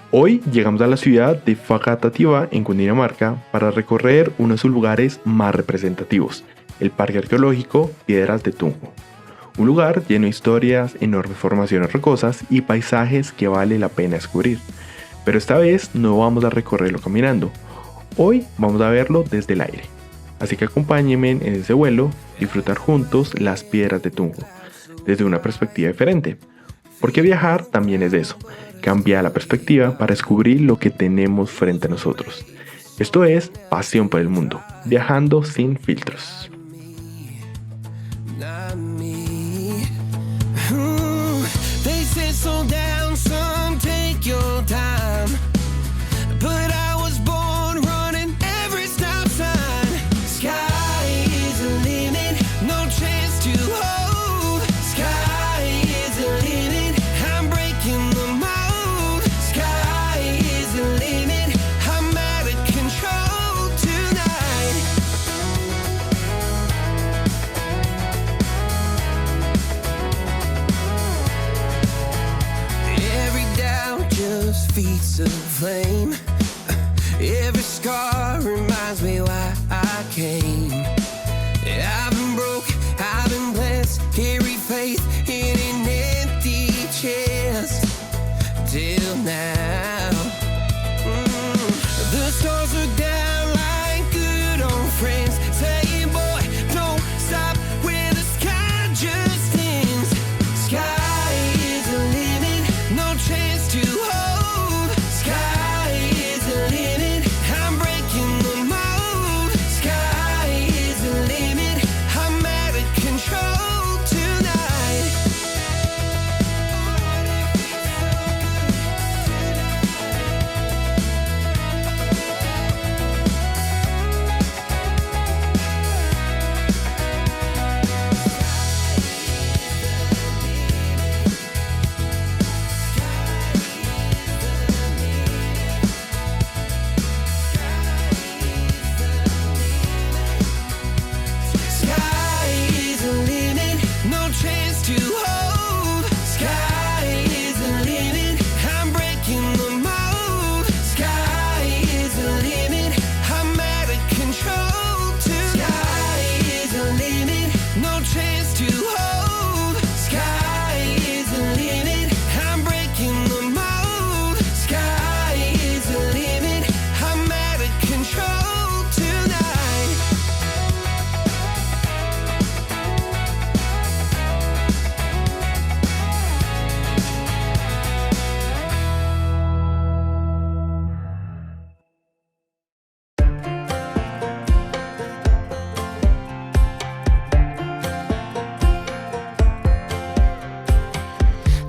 Hoy llegamos a la ciudad de Facatativá, en Cundinamarca, para recorrer uno de sus lugares más representativos, el Parque Arqueológico Piedras del Tunjo. Un lugar lleno de historias, enormes formaciones rocosas y paisajes que vale la pena descubrir. Pero esta vez no vamos a recorrerlo caminando, hoy vamos a verlo desde el aire. Así que acompáñenme en ese vuelo, disfrutar juntos las Piedras del Tunjo, desde una perspectiva diferente. Porque viajar también es eso, cambiar la perspectiva para descubrir lo que tenemos frente a nosotros. Esto es Pasión por el Mundo, viajando sin filtros. Feet of flame. Every scar reminds me why I came. I've been broke, I've been blessed, carry faith in an empty chest till now. The stars are down like good old friends, saying, boy, don't stop where the sky just ends. Sky is the limit, no chance to hold.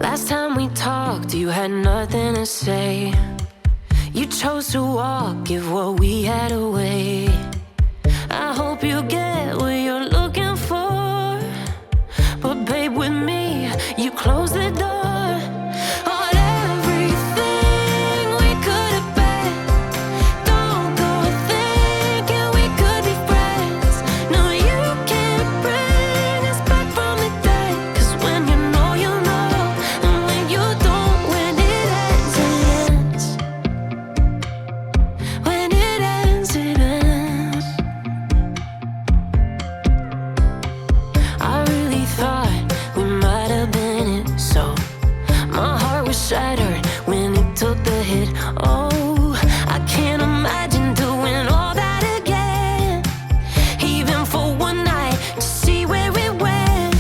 Last time we talked, you had nothing to say. You chose to walk, give what we had away. I hope you get what you're looking for, but babe, with me, you close the door. Shattered when it took the hit. Oh, I can't imagine doing all that again, even for one night to see where it went.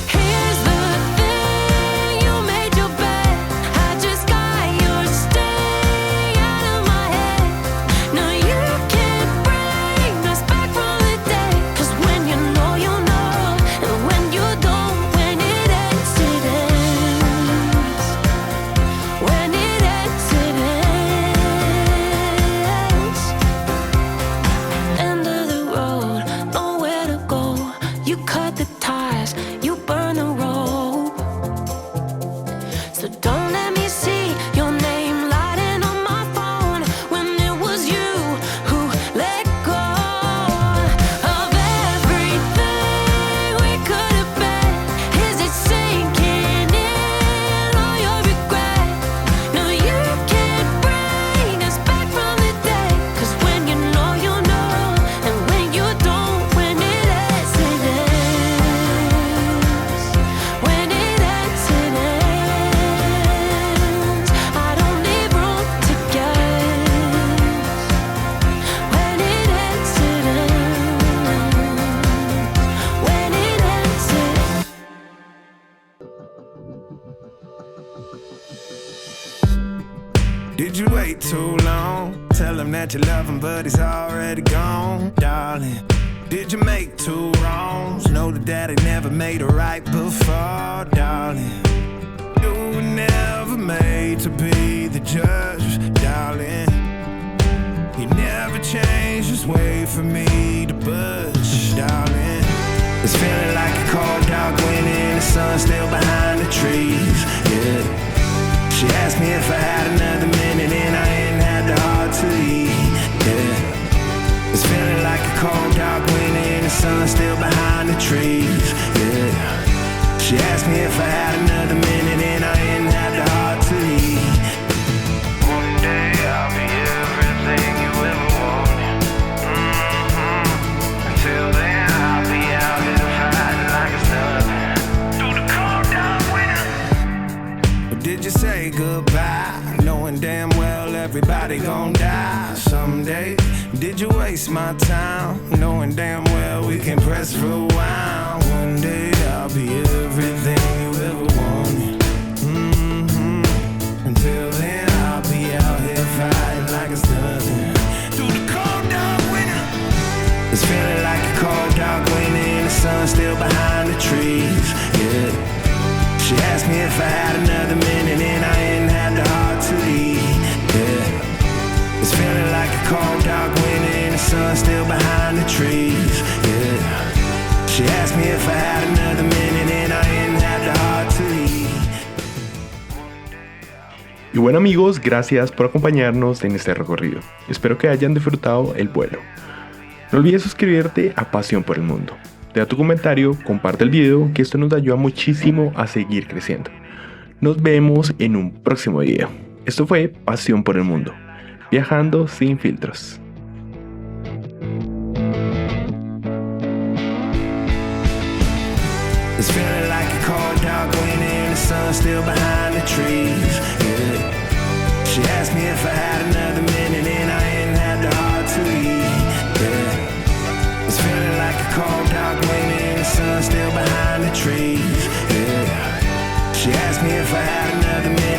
Here's the thing, you made your bed, I just got your stay out of my head. No, you can't bring us back from the dead, 'cause when you know, and when you don't, when it ends, it ends. Did you wait too long? Tell him that you love him, but he's already gone, darling. Did you make two wrongs? Know that daddy never made a right before, darling. You were never made to be the judge, darling. He never changed his way for me to budge, darling. It's feeling like a cold dark winter, the sun's still behind the trees, yeah. She asked me if I had another minute and I ain't had the heart to leave, yeah. It's feeling like a cold dark winter and the sun's still behind the trees, yeah. She asked me if I had another minute and I ain't had the heart to leave. One day I'll be everything you ever wanted, Until then I'll be out here fighting like it's nothing through the cold dark winter. Or did you say goodbye, knowing damn well everybody gon' die someday? Did you waste my time, knowing damn well we can press rewind? One day I'll be everything you ever wanted, Until then I'll be out here fighting like it's nothing through the cold dark winter. It's feeling like a cold dark winter and the sun's still behind the trees, yeah. She asked me if I had another minute and I ain't had the heart to leave, yeah. It's feeling like a cold dark winter and the sun's still behind the trees, yeah. She asked me if I had another minute and I ain't had the heart to leave. Y bueno amigos, gracias por acompañarnos en este recorrido. Espero que hayan disfrutado el vuelo. No olvides suscribirte a Pasión por el Mundo. Deja tu comentario, comparte el video, que esto nos ayuda muchísimo a seguir creciendo. Nos vemos en un próximo video. Esto fue Pasión por el Mundo, viajando sin filtros. It's feeling like a cold dark winter and the sun's still behind the trees, yeah. She asked me if I had another minute and I ain't had the heart to leave, yeah. It's feeling like a cold dark winter and the sun's still behind the trees, yeah. She asked me if I had another minute